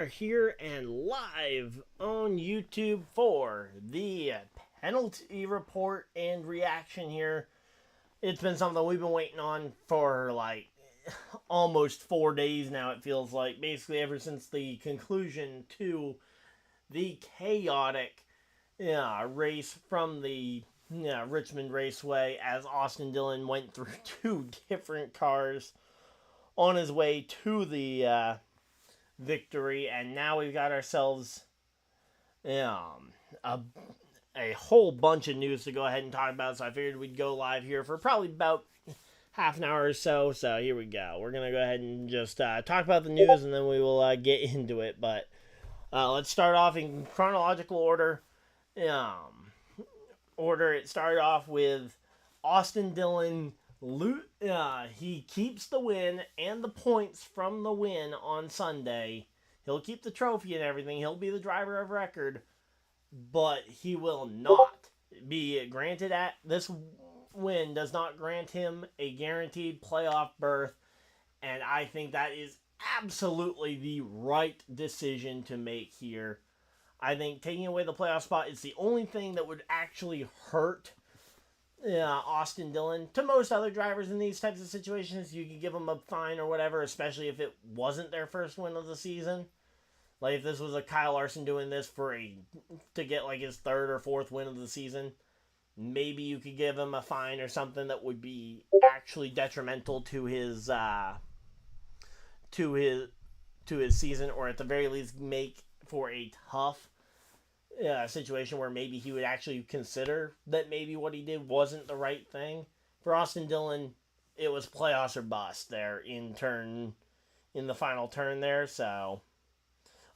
Are here and live on YouTube for the penalty report and reaction here. It's been something we've been waiting on for like almost 4 days now, it feels like. Basically ever since the conclusion to the chaotic race from the Richmond Raceway, as Austin Dillon went through two different cars on his way to the victory, and now we've got ourselves a whole bunch of news to go ahead and talk about, so I figured we'd go live here for probably about half an hour or so. So here we go. We're going to go ahead and just talk about the news, and then we will get into it. But let's start off in chronological order. It started off with Austin Dillon. He keeps the win and the points from the win on Sunday. He'll keep the trophy and everything. He'll be the driver of record, but he will not be granted at this win does not grant him a guaranteed playoff berth, and I think that is absolutely the right decision to make here. I think taking away the playoff spot is the only thing that would actually hurt Austin Dillon. To most other drivers in these types of situations, you could give them a fine or whatever, especially if it wasn't their first win of the season. Like if this was a Kyle Larson doing this to get like his third or fourth win of the season, maybe you could give him a fine or something that would be actually detrimental to his season, or at the very least make for a tough situation where maybe he would actually consider that maybe what he did wasn't the right thing. For Austin Dillon, it was playoffs or bust there in the final turn there. So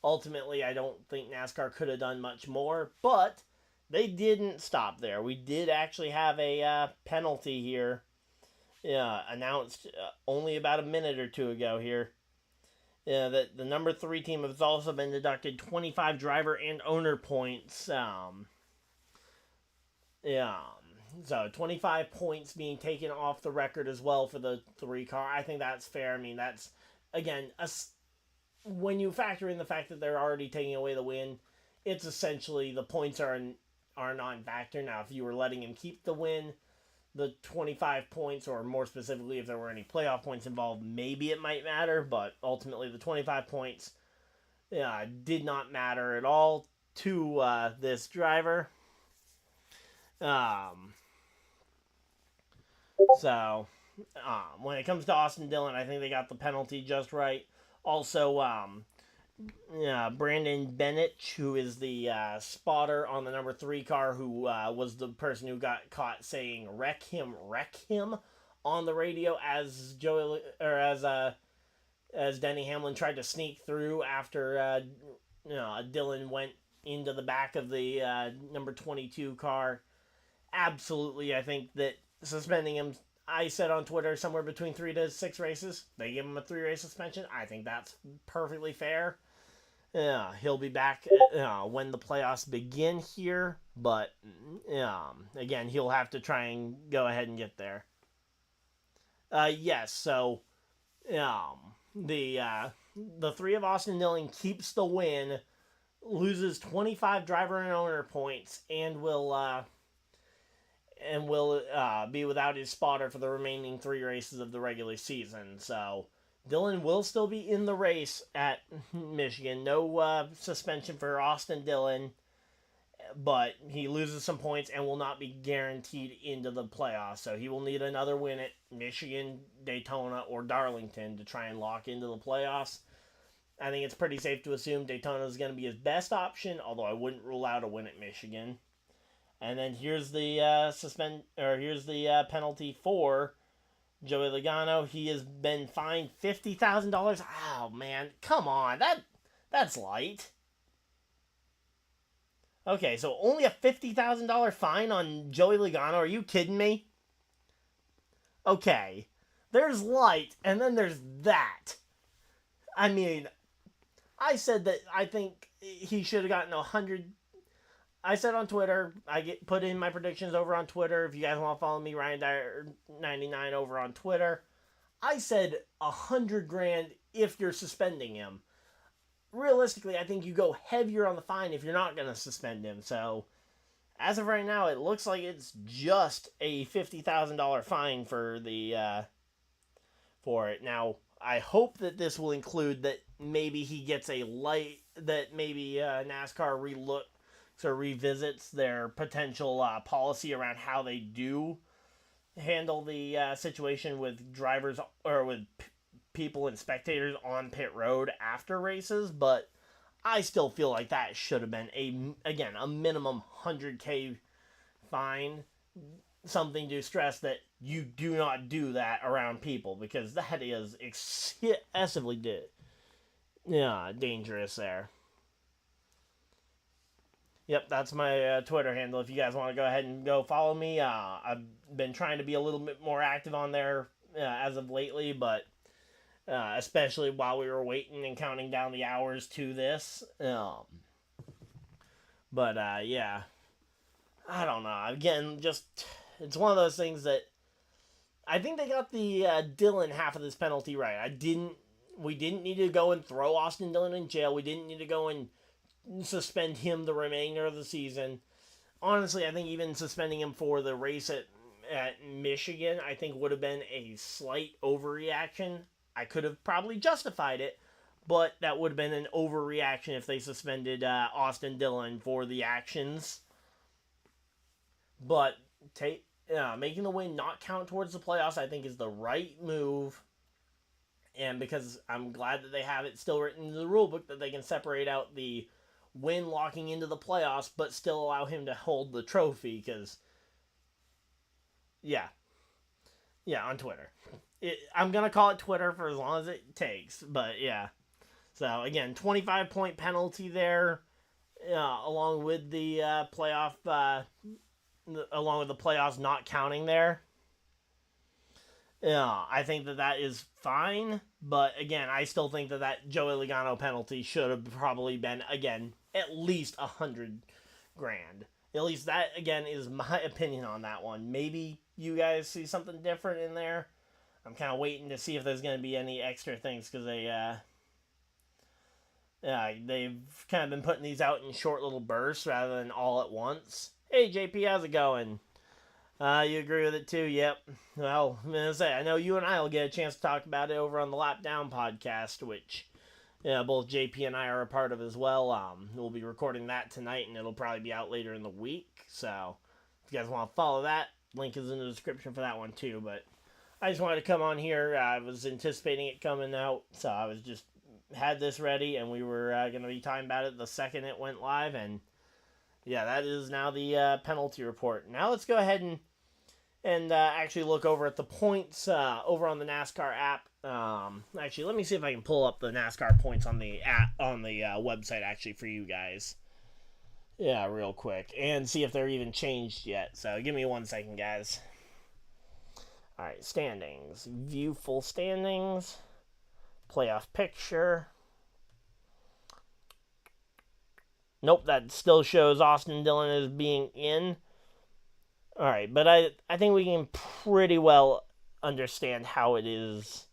ultimately, I don't think NASCAR could have done much more, but they didn't stop there. We did actually have a penalty here announced only about a minute or two ago here. That the number 3 team has also been deducted 25 driver and owner points. So 25 points being taken off the record as well for the 3 car. I think that's fair. I mean, that's, again, when you factor in the fact that they're already taking away the win, it's essentially the points are a non-factor. Now, if you were letting him keep the win, the 25 points, or more specifically, if there were any playoff points involved, maybe it might matter, but ultimately the 25 points did not matter at all to this driver. So, when it comes to Austin Dillon, I think they got the penalty just right. Also, Brandon Bennett, who is the spotter on the number 3 car, who was the person who got caught saying wreck him" on the radio as Denny Hamlin tried to sneak through after Dillon went into the back of the number 22 car. Absolutely, I think that suspending him, I said on Twitter, somewhere between 3 to 6 races. They give him a 3-race suspension. I think that's perfectly fair. He'll be back when the playoffs begin here, but again, he'll have to try and go ahead and get there. Yes, so the 3 of Austin Dillon keeps the win, loses 25 driver and owner points, and will be without his spotter for the remaining 3 races of the regular season. So Dillon will still be in the race at Michigan. No suspension for Austin Dillon, but he loses some points and will not be guaranteed into the playoffs. So he will need another win at Michigan, Daytona, or Darlington to try and lock into the playoffs. I think it's pretty safe to assume Daytona is going to be his best option, although I wouldn't rule out a win at Michigan. And then here's the penalty for Joey Logano. He has been fined $50,000. Oh man, come on, that's light. Okay, so only a $50,000 fine on Joey Logano. Are you kidding me? Okay, there's light, and then there's that. I mean, I said that I think he should have gotten 100. I said on Twitter, put in my predictions over on Twitter. If you guys want to follow me, Ryan Dyer 99 over on Twitter. I said $100,000 if you're suspending him. realistically, I think you go heavier on the fine if you're not going to suspend him. So, as of right now, it looks like it's just a $50,000 fine for the for it. Now, I hope that this will include that maybe he gets a light, that maybe NASCAR relooks or revisits their potential policy around how they do handle the situation with drivers or with people and spectators on pit road after races, but I still feel like that should have been a minimum $100K fine. Something to stress that you do not do that around people, because that is excessively dangerous there. Yep, that's my Twitter handle. If you guys want to go ahead and go follow me, I've been trying to be a little bit more active on there as of lately, but especially while we were waiting and counting down the hours to this. Yeah, I don't know. Again, just it's one of those things that I think they got the Dillon half of this penalty right. We didn't need to go and throw Austin Dillon in jail. We didn't need to go and suspend him the remainder of the season. Honestly, I think even suspending him for the race at Michigan, I think would have been a slight overreaction. I could have probably justified it, but that would have been an overreaction if they suspended Austin Dillon for the actions. But making the win not count towards the playoffs, I think, is the right move. And because I'm glad that they have it still written in the rule book that they can separate out the win locking into the playoffs, but still allow him to hold the trophy. Because, on Twitter. I'm going to call it Twitter for as long as it takes. But, yeah. So, again, 25-point penalty there, along with the playoffs not counting there. I think that is fine, but again, I still think that Joey Logano penalty should have probably been, again, at least $100,000. At least that, again, is my opinion on that one. Maybe you guys see something different in there. I'm kind of waiting to see if there's going to be any extra things, because they've kind of been putting these out in short little bursts rather than all at once. Hey, JP, how's it going? You agree with it too? Yep. Well, I'm going to say, I know you and I will get a chance to talk about it over on the Lap Down podcast, which both JP and I are a part of as well. We'll be recording that tonight, and it'll probably be out later in the week. So, if you guys want to follow that, link is in the description for that one too. But I just wanted to come on here. I was anticipating it coming out, so I was just had this ready, and we were going to be talking about it the second it went live, and yeah, that is now the penalty report. Now let's go ahead and actually look over at the points over on the NASCAR app. Actually, let me see if I can pull up the NASCAR points on the app on the website actually for you guys. Yeah, real quick, and see if they're even changed yet. So give me 1 second, guys. All right, standings. View full standings. Playoff picture. Nope, that still shows Austin Dillon as being in. Alright, but I think we can pretty well understand how it is.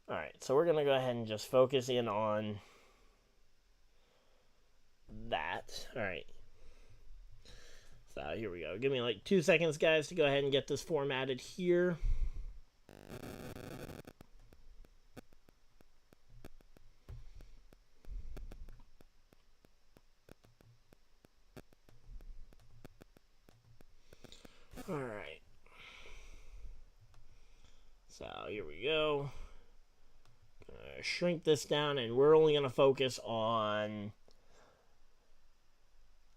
Alright, so we're going to go ahead and just focus in on that. Alright. So here we go. Give me like 2 seconds, guys, to go ahead and get this formatted here. Alright. So here we go. Gonna shrink this down, and we're only going to focus on...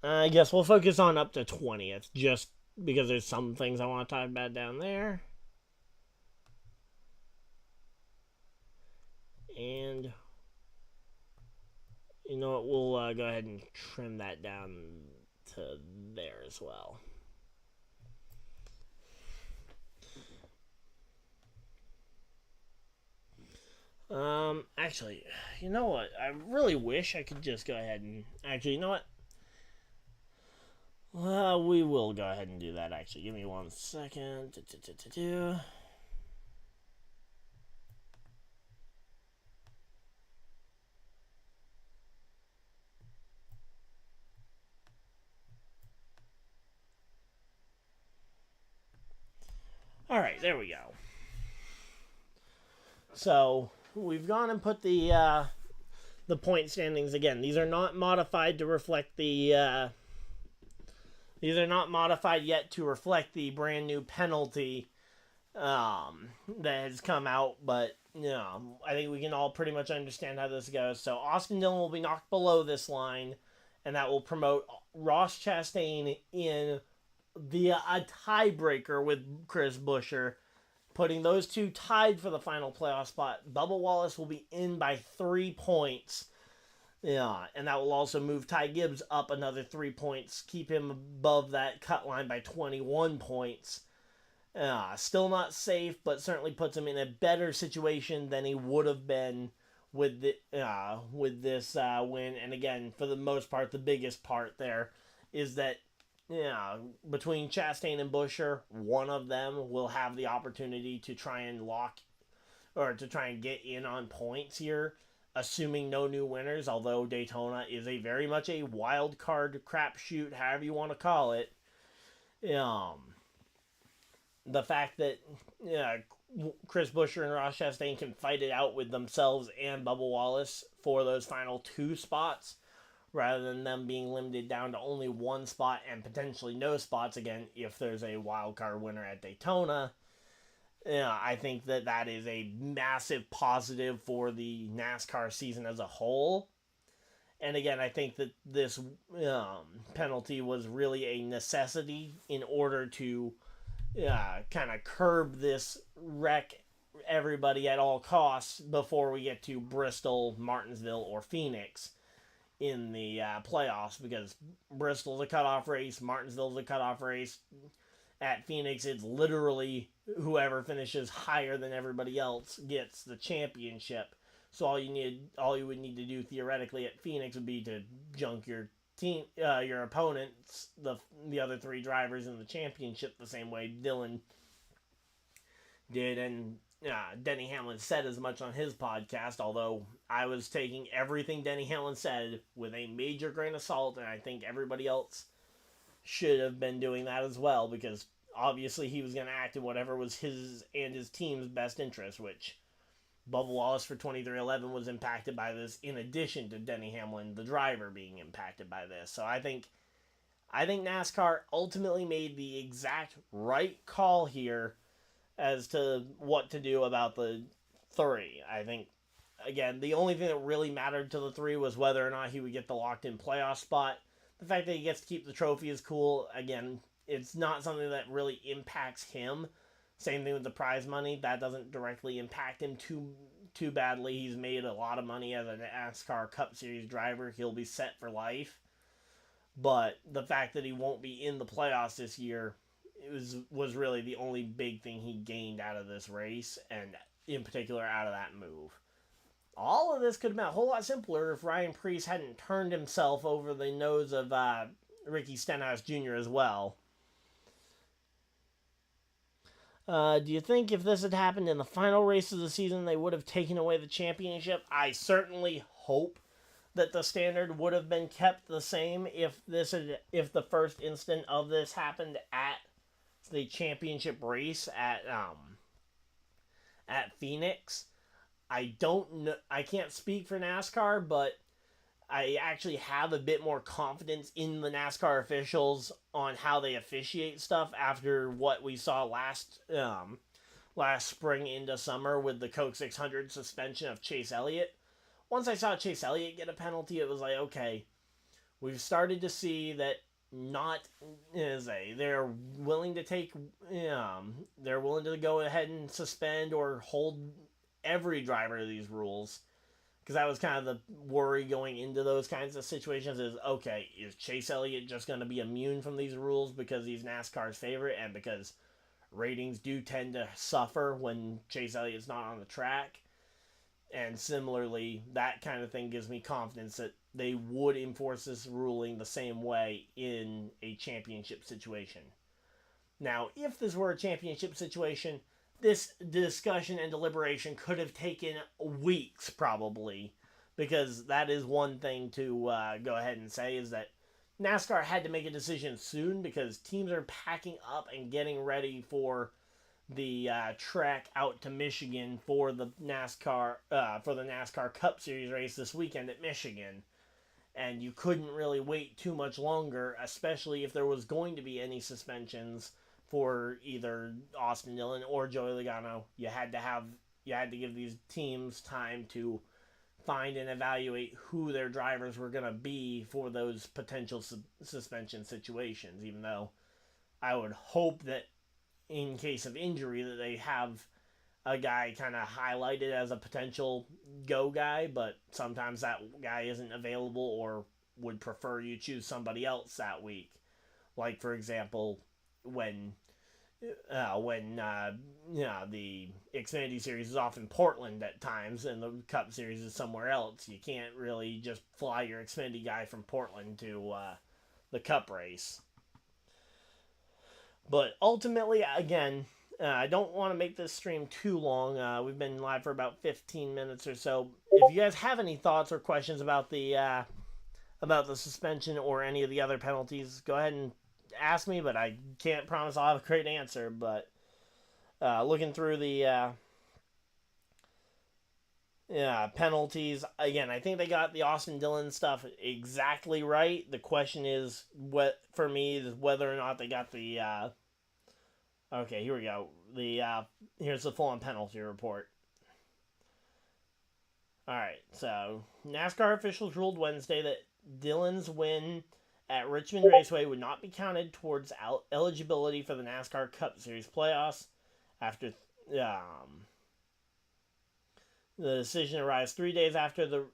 I guess we'll focus on up to 20th, just because there's some things I want to talk about down there. And you know what, we'll go ahead and trim that down to there as well. Actually, you know what? I really wish I could just go ahead and... Actually, you know what? We will go ahead and do that, actually. Give me 1 second. All right, there we go. So we've gone and put the point standings again. These are not modified to reflect the. These are not modified yet to reflect the brand new penalty that has come out, but I think we can all pretty much understand how this goes. So Austin Dillon will be knocked below this line, and that will promote Ross Chastain in via a tiebreaker with Chris Buescher, putting those two tied for the final playoff spot. Bubba Wallace will be in by 3 points. Yeah, and that will also move Ty Gibbs up another 3 points, keep him above that cut line by 21 points. Still not safe, but certainly puts him in a better situation than he would have been with this win. And again, for the most part, the biggest part there is that between Chastain and Buescher, one of them will have the opportunity to try and get in on points here, assuming no new winners, although Daytona is very much a wild card crapshoot, however you want to call it. The fact that Chris Buescher and Ross Chastain can fight it out with themselves and Bubba Wallace for those final 2 spots, rather than them being limited down to only 1 spot and potentially no spots again if there's a wild card winner at Daytona. I think that is a massive positive for the NASCAR season as a whole. And again, I think that this penalty was really a necessity in order to kind of curb this wreck everybody at all costs before we get to Bristol, Martinsville, or Phoenix in the playoffs, because Bristol's a cutoff race, Martinsville's a cutoff race. At Phoenix, it's literally whoever finishes higher than everybody else gets the championship. So all you would need to do theoretically at Phoenix would be to junk your team, your opponents, the other 3 drivers in the championship, the same way Dillon did, and Denny Hamlin said as much on his podcast, although I was taking everything Denny Hamlin said with a major grain of salt, and I think everybody else should have been doing that as well, because obviously he was going to act in whatever was his and his team's best interest, which Bubba Wallace for 2311 was impacted by this, in addition to Denny Hamlin, the driver, being impacted by this. So I think NASCAR ultimately made the exact right call here as to what to do about the 3. I think, again, the only thing that really mattered to the 3 was whether or not he would get the locked-in playoff spot. The fact that he gets to keep the trophy is cool. Again, it's not something that really impacts him. Same thing with the prize money. That doesn't directly impact him too badly. He's made a lot of money as a NASCAR Cup Series driver. He'll be set for life. But the fact that he won't be in the playoffs this year was really the only big thing he gained out of this race, and in particular out of that move. All of this could have been a whole lot simpler if Ryan Preece hadn't turned himself over the nose of Ricky Stenhouse Jr. as well. Do you think if this had happened in the final race of the season, they would have taken away the championship? I certainly hope that the standard would have been kept the same if the first instant of this happened at the championship race at Phoenix. I don't know. I can't speak for NASCAR, but I actually have a bit more confidence in the NASCAR officials on how they officiate stuff after what we saw last spring into summer with the Coke 600 suspension of Chase Elliott. Once I saw Chase Elliott get a penalty, it was like, okay, we've started to see that they're willing to go ahead and suspend or hold every driver to these rules. Because that was kind of the worry going into those kinds of situations is, okay, is Chase Elliott just going to be immune from these rules because he's NASCAR's favorite and because ratings do tend to suffer when Chase Elliott's not on the track? And similarly, that kind of thing gives me confidence that they would enforce this ruling the same way in a championship situation. Now, if this were a championship situation, this discussion and deliberation could have taken weeks, probably, because that is one thing to go ahead and say, is that NASCAR had to make a decision soon because teams are packing up and getting ready for the trek out to Michigan for the NASCAR Cup Series race this weekend at Michigan. And you couldn't really wait too much longer, especially if there was going to be any suspensions for either Austin Dillon or Joey Logano. You had to give these teams time to find and evaluate who their drivers were going to be for those potential suspension situations, even though I would hope that in case of injury that they have a guy kind of highlighted as a potential go guy, but sometimes that guy isn't available or would prefer you choose somebody else that week. Like, for example, when the Xfinity Series is off in Portland at times and the Cup Series is somewhere else, you can't really just fly your Xfinity guy from Portland to the Cup race. But ultimately, again, I don't want to make this stream too long. We've been live for about 15 minutes or so. If you guys have any thoughts or questions about the suspension or any of the other penalties, go ahead and ask me, but I can't promise I'll have a great answer. But looking through the penalties, again, I think they got the Austin Dillon stuff exactly right. The question is, for me, is whether or not they got the okay, here we go. Here's the full-on penalty report. Alright, so NASCAR officials ruled Wednesday that Dillon's win at Richmond Raceway would not be counted towards eligibility for the NASCAR Cup Series playoffs after the decision arrives 3 days after the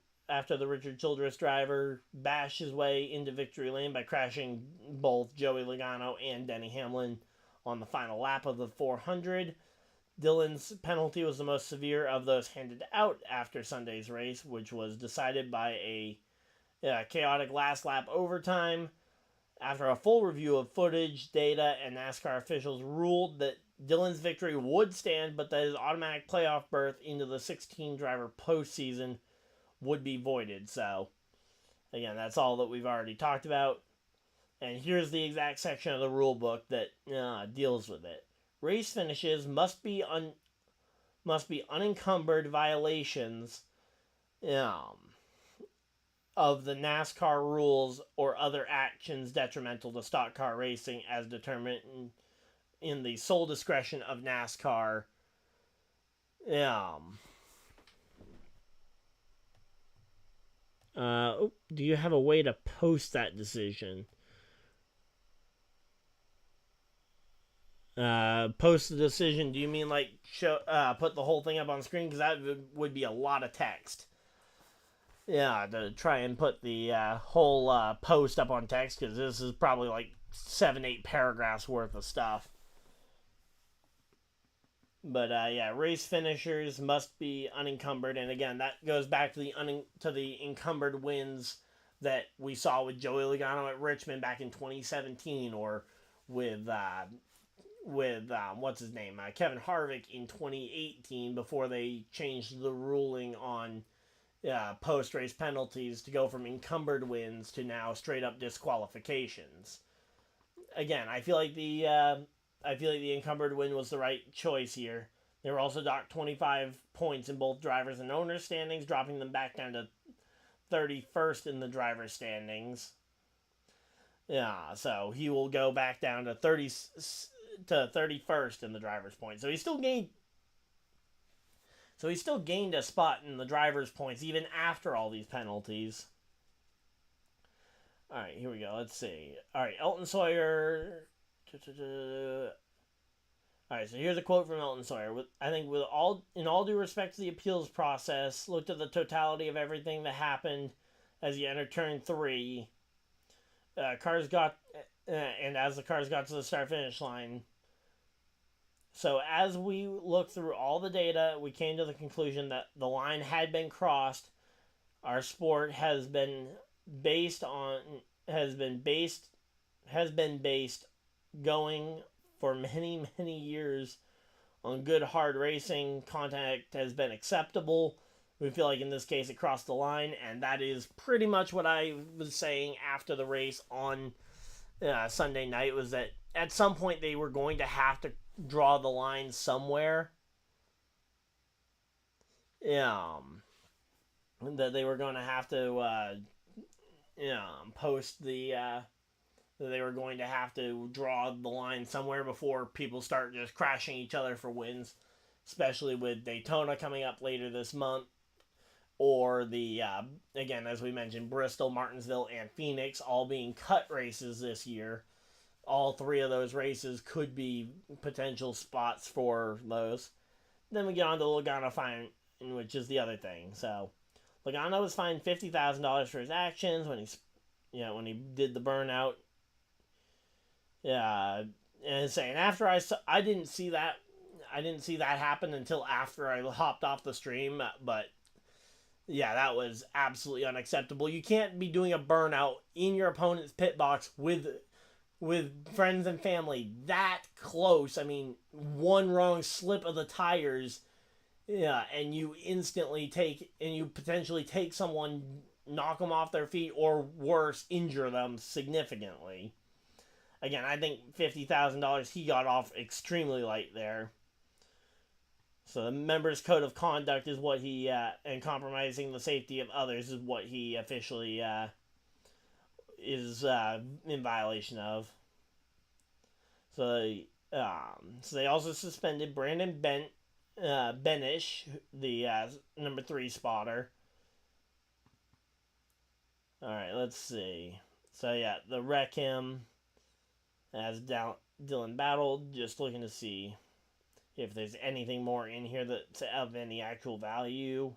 Richard Childress driver bashed his way into victory lane by crashing both Joey Logano and Denny Hamlin on the final lap of the 400. Dillon's penalty was the most severe of those handed out after Sunday's race, which was decided by a chaotic last lap overtime. After a full review of footage, data, and NASCAR officials ruled that Dillon's victory would stand, but that his automatic playoff berth into the 16-driver postseason would be voided. So, again, that's all that we've already talked about. And here's the exact section of the rule book that deals with it. Race finishes must be unencumbered violations of the NASCAR rules or other actions detrimental to stock car racing as determined in the sole discretion of NASCAR. Do you have a way to post that decision? Post the decision, do you mean like put the whole thing up on screen? Because that would be a lot of text. Yeah, to try and put the whole post up on text, because this is probably like 7-8 paragraphs worth of stuff. But race finishers must be unencumbered, and again, that goes back to the encumbered wins that we saw with Joey Logano at Richmond back in 2017, or with what's his name, Kevin Harvick in 2018, before they changed the ruling on post-race penalties to go from encumbered wins to now straight-up disqualifications. Again, I feel like the encumbered win was the right choice here. They were also docked 25 points in both drivers and owners standings, dropping them back down to 31st in the driver standings. Yeah, so he will go back down to 31st in the driver's points. So he still gained a spot in the driver's points even after all these penalties. All right, here we go. Let's see. All right, Elton Sawyer. All right, so here's a quote from Elton Sawyer. In all due respect to the appeals process, looked at the totality of everything that happened as you entered turn 3. As the cars got to the start-finish line. So as we looked through all the data, we came to the conclusion that the line had been crossed. Our sport has been based going for many, many years on good hard racing. Contact has been acceptable. We feel like in this case it crossed the line, and that is pretty much what I was saying after the race on Sunday night, was that at some point they were going to have to draw the line somewhere. That they were going to have to post the that they were going to have to draw the line somewhere before people start just crashing each other for wins, especially with Daytona coming up later this month, or the again, as we mentioned, Bristol, Martinsville, and Phoenix all being cut races this year. All three of those races could be potential spots for those. Then we get on to the Logano fine, which is the other thing. So Logano was fined $50,000 for his actions when when he did the burnout. Yeah, and saying after I didn't see that happen until after I hopped off the stream, but yeah, that was absolutely unacceptable. You can't be doing a burnout in your opponent's pit box with friends and family that close. I mean, one wrong slip of the tires, and you potentially take someone, knock them off their feet, or worse, injure them significantly. Again, I think $50,000, he got off extremely light there. So the member's code of conduct is what he, and compromising the safety of others is what he officially is in violation of. So they also suspended Brandon Benish, the number 3 spotter. All right, let's see. So yeah, the wreck him as Dillon battled. Just looking to see if there's anything more in here that's of any actual value.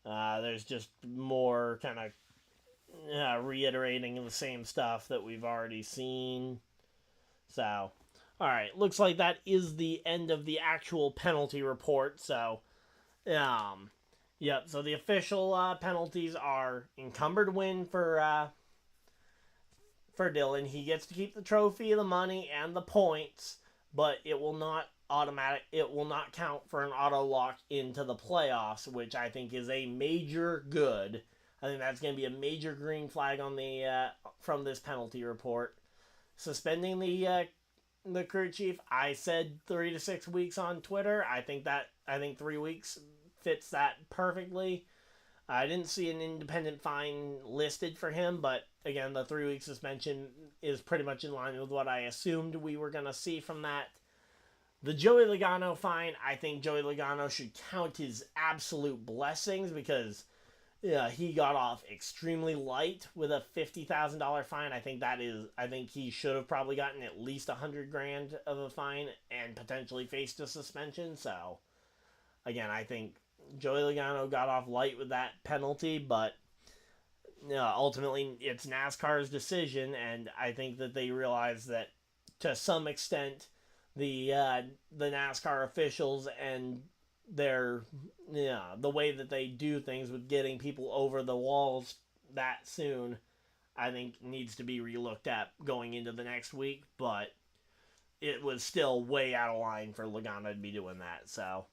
There's just more kind of reiterating the same stuff that we've already seen. So, alright, looks like that is the end of the actual penalty report. So, yep, so the official penalties are encumbered win for Dillon. He gets to keep the trophy, the money, and the points, but it will not count for an auto lock into the playoffs, which I think is a major good. I think that's going to be a major green flag on the from this penalty report. Suspending the crew chief, I said 3 to 6 weeks on Twitter. I think 3 weeks fits that perfectly. I didn't see an independent fine listed for him, but again, the 3-week suspension is pretty much in line with what I assumed we were going to see from that. The Joey Logano fine, I think Joey Logano should count his absolute blessings because he got off extremely light with a $50,000 fine. I think he should have probably gotten at least $100,000 of a fine and potentially faced a suspension. So, again, I think Joey Logano got off light with that penalty, but ultimately it's NASCAR's decision, and I think that they realize that to some extent the NASCAR officials and the way that they do things with getting people over the walls that soon, I think needs to be relooked at going into the next week, but it was still way out of line for Logano to be doing that. So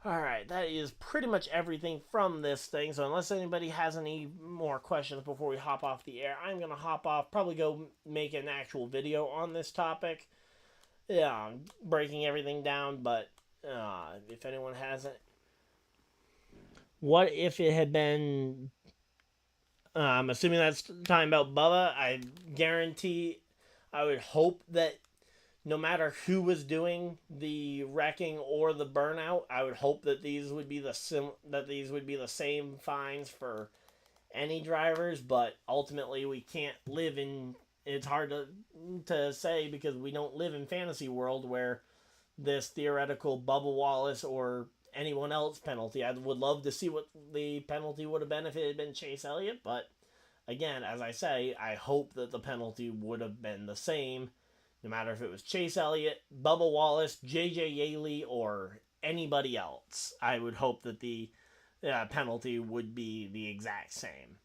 alright, that is pretty much everything from this thing. So unless anybody has any more questions before we hop off the air, I'm going to hop off, probably go make an actual video on this topic. Yeah, breaking everything down, but if anyone hasn't. What if it had been, I'm assuming that's talking about Bubba. I guarantee, I would hope that no matter who was doing the wrecking or the burnout, I would hope that these would be the same fines for any drivers. But ultimately, we can't live in. It's hard to say because we don't live in fantasy world where this theoretical Bubba Wallace or anyone else penalty. I would love to see what the penalty would have been if it had been Chase Elliott. But again, as I say, I hope that the penalty would have been the same. No matter if it was Chase Elliott, Bubba Wallace, J.J. Yaley, or anybody else, I would hope that the penalty would be the exact same.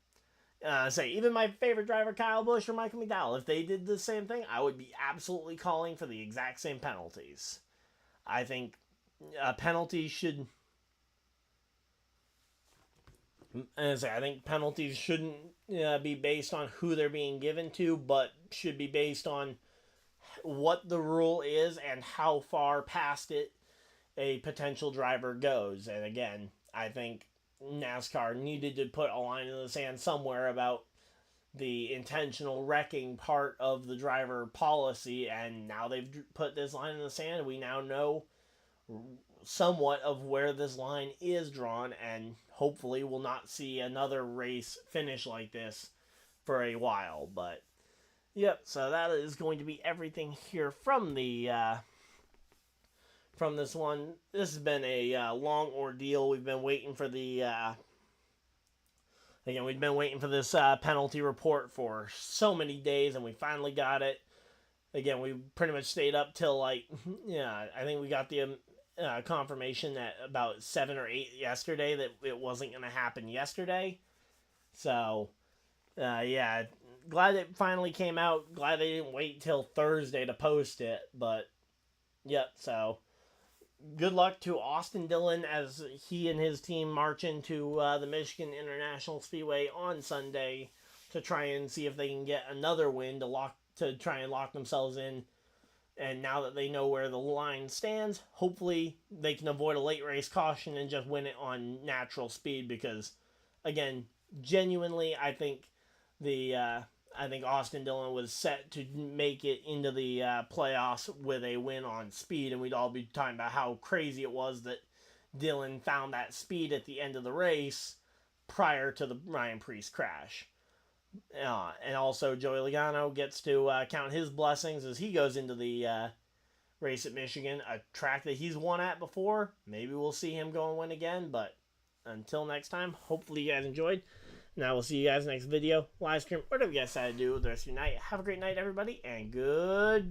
Even my favorite driver, Kyle Busch or Michael McDowell, if they did the same thing, I would be absolutely calling for the exact same penalties. I think a penalty should... And I think penalties shouldn't be based on who they're being given to, but should be based on what the rule is and how far past it a potential driver goes. And again, I think NASCAR needed to put a line in the sand somewhere about the intentional wrecking part of the driver policy, and now they've put this line in the sand. We now know somewhat of where this line is drawn, and hopefully we'll not see another race finish like this for a while. But yep, so that is going to be everything here from the from this one. This has been a long ordeal. We've been waiting for the again, we've been waiting for this penalty report for so many days, and we finally got it. Again, we pretty much stayed up till like, yeah, I think we got the confirmation at about 7 or 8 yesterday that it wasn't going to happen yesterday. So, yeah, glad it finally came out. Glad they didn't wait till Thursday to post it. But, yep, so good luck to Austin Dillon as he and his team march into the Michigan International Speedway on Sunday to try and see if they can get another win to try and lock themselves in. And now that they know where the line stands, hopefully they can avoid a late race caution and just win it on natural speed. Because, again, genuinely, I think Austin Dillon was set to make it into the playoffs with a win on speed, and we'd all be talking about how crazy it was that Dillon found that speed at the end of the race prior to the Ryan Preece crash. And also Joey Logano gets to count his blessings as he goes into the race at Michigan, a track that he's won at before. Maybe we'll see him go and win again, but until next time, hopefully you guys enjoyed. Now we'll see you guys next video, live stream, whatever you guys decide to do with the rest of your night. Have a great night, everybody, and goodbye.